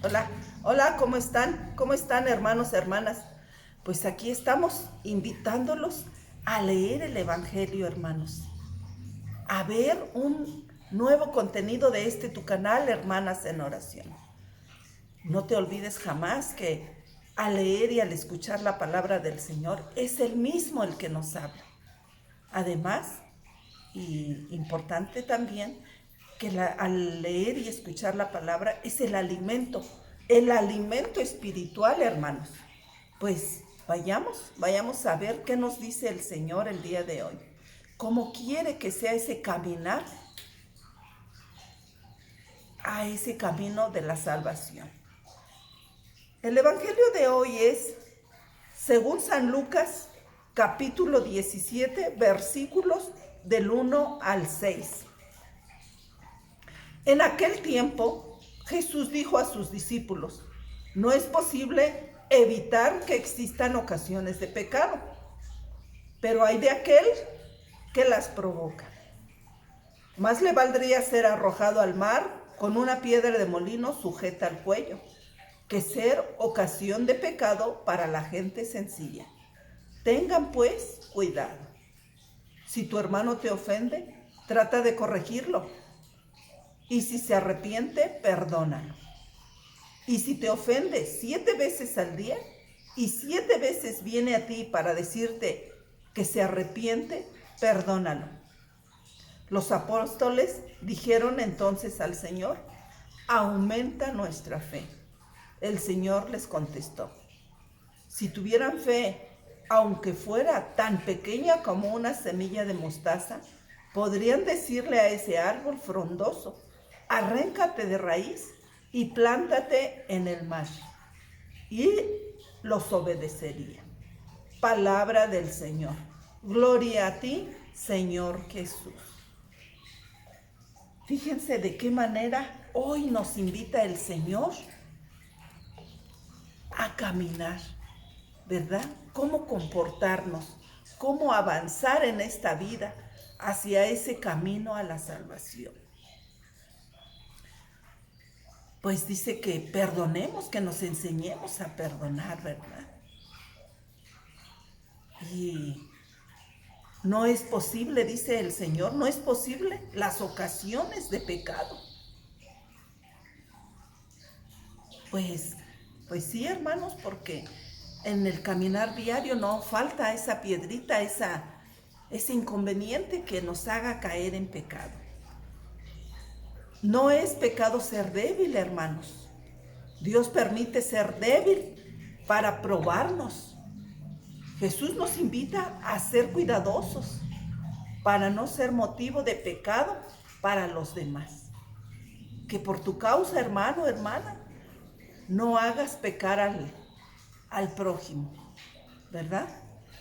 Hola, hola, ¿cómo están? ¿Cómo están, hermanos, hermanas? Pues aquí estamos invitándolos a leer el Evangelio, hermanos, a ver un nuevo contenido de tu canal, Hermanas en Oración. No te olvides jamás que al leer y al escuchar la palabra del Señor es Él mismo el que nos habla. Además, y importante también, que al leer y escuchar la palabra es el alimento espiritual, hermanos. Pues vayamos a ver qué nos dice el Señor el día de hoy. ¿Cómo quiere que sea ese caminar a ese camino de la salvación? El Evangelio de hoy es, según San Lucas, capítulo 17, versículos del 1 al 6. En aquel tiempo, Jesús dijo a sus discípulos: no es posible evitar que existan ocasiones de pecado, pero hay de aquel que las provoca. Más le valdría ser arrojado al mar con una piedra de molino sujeta al cuello, que ser ocasión de pecado para la gente sencilla. Tengan pues cuidado. Si tu hermano te ofende, trata de corregirlo. Y si se arrepiente, perdónalo. Y si te ofende 7 veces al día y 7 veces viene a ti para decirte que se arrepiente, perdónalo. Los apóstoles dijeron entonces al Señor: aumenta nuestra fe. El Señor les contestó: si tuvieran fe, aunque fuera tan pequeña como una semilla de mostaza, podrían decirle a ese árbol frondoso: arráncate de raíz y plántate en el mar, y los obedecería. Palabra del Señor. Gloria a ti, Señor Jesús. Fíjense de qué manera hoy nos invita el Señor a caminar, ¿verdad? Cómo comportarnos, cómo avanzar en esta vida hacia ese camino a la salvación. Pues dice que perdonemos, que nos enseñemos a perdonar, ¿verdad? Y no es posible, dice el Señor, no es posible las ocasiones de pecado. Pues sí, hermanos, porque en el caminar diario no falta esa piedrita, ese inconveniente que nos haga caer en pecado. No es pecado ser débil, hermanos. Dios permite ser débil para probarnos. Jesús nos invita a ser cuidadosos para no ser motivo de pecado para los demás. Que por tu causa, hermano, hermana, no hagas pecar al prójimo, ¿verdad?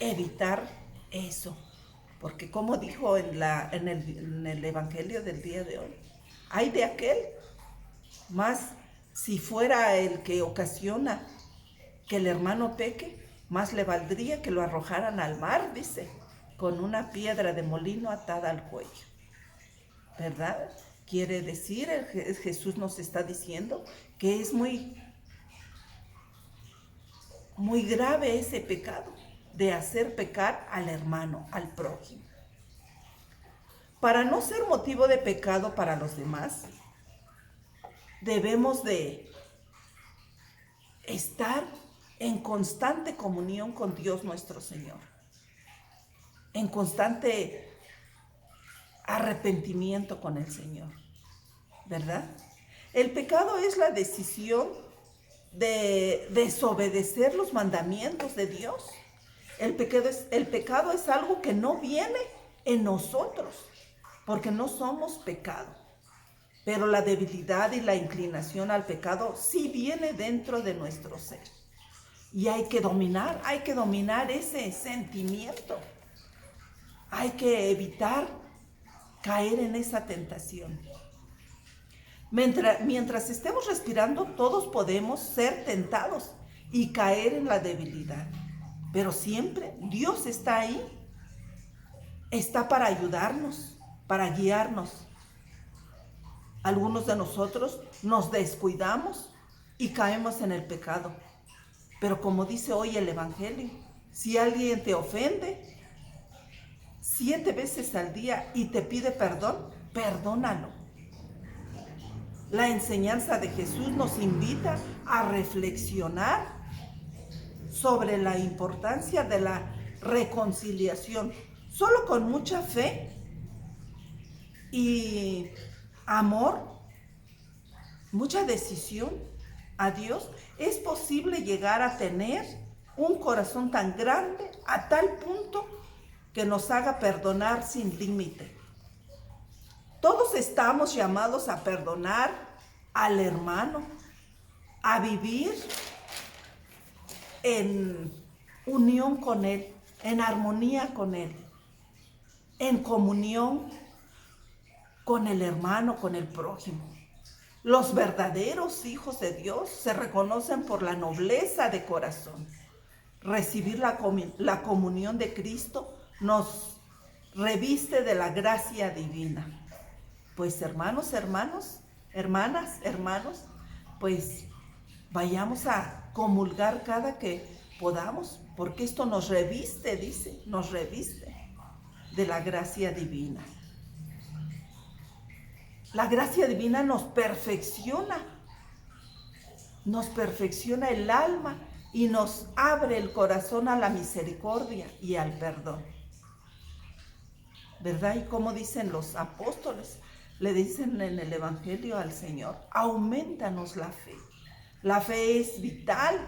Evitar eso. Porque como dijo en el Evangelio del día de hoy, hay de aquel, más si fuera el que ocasiona que el hermano peque, más le valdría que lo arrojaran al mar, dice, con una piedra de molino atada al cuello, ¿verdad? Quiere decir, Jesús nos está diciendo que es muy grave ese pecado de hacer pecar al hermano, al prójimo. Para no ser motivo de pecado para los demás, debemos de estar en constante comunión con Dios nuestro Señor, en constante arrepentimiento con el Señor, ¿verdad? El pecado es la decisión de desobedecer los mandamientos de Dios. El pecado es algo que no viene en nosotros, porque no somos pecado. Pero la debilidad y la inclinación al pecado sí viene dentro de nuestro ser. Y hay que dominar ese sentimiento. Hay que evitar caer en esa tentación. Mientras estemos respirando, todos podemos ser tentados y caer en la debilidad. Pero siempre Dios está ahí. Está para ayudarnos, para guiarnos. Algunos de nosotros nos descuidamos y caemos en el pecado. Pero como dice hoy el Evangelio, si alguien te ofende 7 veces al día y te pide perdón, perdónalo. La enseñanza de Jesús nos invita a reflexionar sobre la importancia de la reconciliación. Solo con mucha fe y amor, mucha decisión a Dios, es posible llegar a tener un corazón tan grande a tal punto que nos haga perdonar sin límite. Todos estamos llamados a perdonar al hermano, a vivir en unión con él, en armonía con él, en comunión con el hermano, con el prójimo. Los verdaderos hijos de Dios se reconocen por la nobleza de corazón. Recibir la comunión de Cristo nos reviste de la gracia divina. Pues hermanos, hermanas, hermanos, pues vayamos a comulgar cada que podamos, porque esto nos reviste, dice, nos reviste de la gracia divina. La gracia divina nos perfecciona el alma y nos abre el corazón a la misericordia y al perdón. ¿Verdad? Y como dicen los apóstoles, le dicen en el Evangelio al Señor, aumentanos la fe. La fe es vital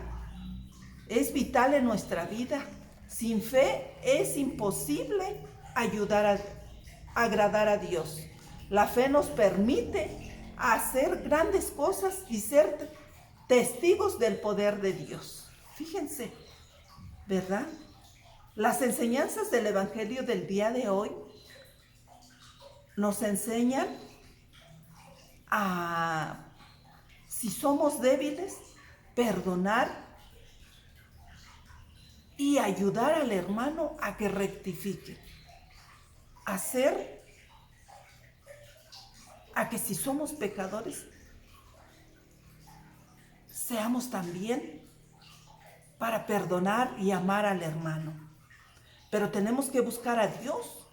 en nuestra vida. Sin fe es imposible agradar a Dios. La fe nos permite hacer grandes cosas y ser testigos del poder de Dios. Fíjense, ¿verdad? Las enseñanzas del Evangelio del día de hoy nos enseñan a, si somos débiles, perdonar y ayudar al hermano a que rectifique. A que si somos pecadores, seamos también para perdonar y amar al hermano. Pero tenemos que buscar a Dios.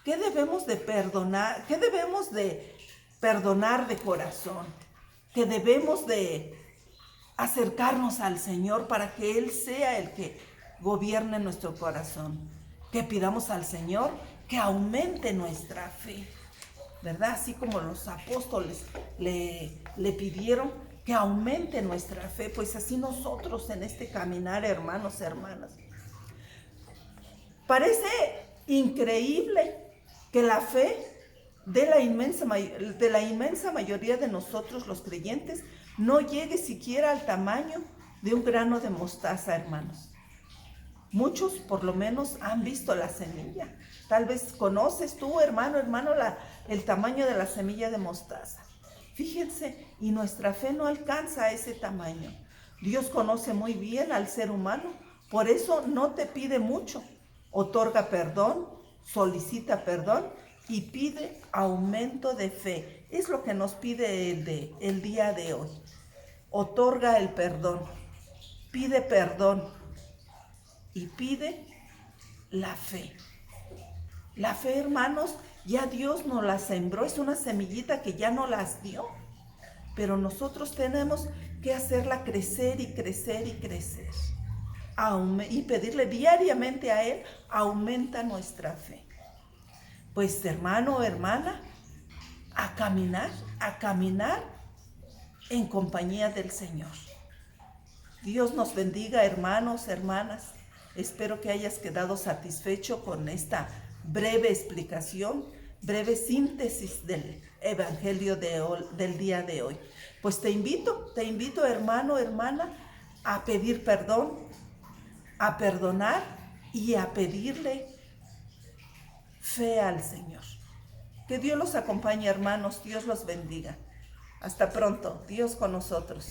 ¿Qué debemos de perdonar? ¿Qué debemos de perdonar de corazón? ¿Qué debemos de acercarnos al Señor para que Él sea el que gobierne nuestro corazón? Que pidamos al Señor que aumente nuestra fe, ¿verdad? Así como los apóstoles le pidieron que aumente nuestra fe, pues así nosotros en este caminar, hermanos, hermanas. Parece increíble que la fe de la inmensa mayoría de nosotros los creyentes no llegue siquiera al tamaño de un grano de mostaza, hermanos. Muchos por lo menos han visto la semilla. Tal vez conoces tú, hermano, el tamaño de la semilla de mostaza. Fíjense, y nuestra fe no alcanza ese tamaño. Dios conoce muy bien al ser humano, por eso no te pide mucho. Otorga perdón, solicita perdón y pide aumento de fe. Es lo que nos pide el día de hoy. Otorga el perdón, pide perdón y pide la fe. La fe, hermanos, ya Dios nos la sembró, es una semillita que ya nos las dio, pero nosotros tenemos que hacerla crecer y crecer y crecer. Y pedirle diariamente a Él, aumenta nuestra fe. Pues hermano o hermana, a caminar en compañía del Señor. Dios nos bendiga, hermanos, hermanas. Espero que hayas quedado satisfecho con esta breve explicación, breve síntesis del Evangelio del día de hoy. Pues te invito, hermano, hermana, a pedir perdón, a perdonar y a pedirle fe al Señor. Que Dios los acompañe, hermanos. Dios los bendiga. Hasta pronto. Dios con nosotros.